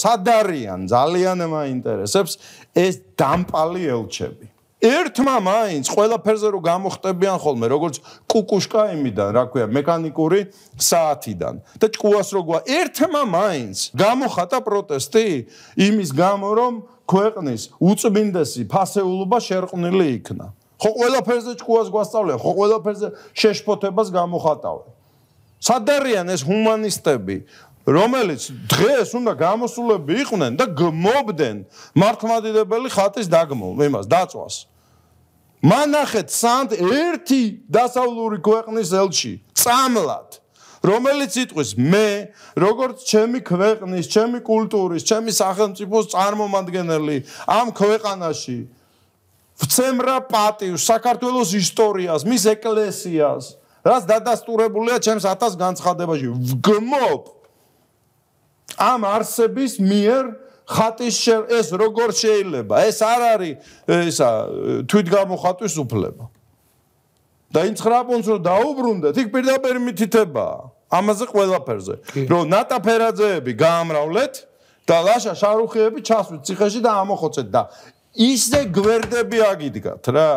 სად არიან ძალიან მაინტერესებს ეს დამპალი ელჩები ერთმა მაინც ყველაფერზე რო გამოხტებიან ხოლმე როგორც კუკუშკა იმიდან რა ქვია მექანიკური საათიდან და ჭკუას რო გვა ერთმა მაინც გამოხატა პროტესტი იმის გამო რომ ქვეყნის უწმინდესი ფასეულობა შერყვნილი იქნა ხო ყველაფერზე ჭკუას გვასწავლიან ხო ყველაფერზე შეშფოთებას გამოხატავენ სად არიან ეს ჰუმანისტები რომელიც დღეს უნდა გამოსულები იყვნენ და გმობდნენ მართლმადიდებელი ხატის იმას დაწვას მანახეთ სანდ ერთი დასავლური ქვეყნის ელჩი წამლად რომელიც იტყვის მე როგორც ჩემი ქვეყნის ჩემი კულტურის ჩემი სახელმწიფოს წარმომადგენელი ამ ქვეყანაში ვცემრა პატივს საქართველოს ისტორიას მის ეკლესიას რაც დადასტურებულია ჩემს 1000 განცხადებაში ვგმობ ამ არსების მიერ ხატის ეს როგორ შეიძლება ეს არ არის ისა თვითგამოხატვის უფლება და იმ 9 პუნქტს რომ დაუბრუნდეთ იქ პირდაპირ მითითებაა ამაზე ყველაფერზე რომ ნატა ფერაძეები გაამრავლეთ და ლაშა შარუხიები ჩასვით ციხეში და ამოხოცეთ და ისე გვერდები აგიდგათ რა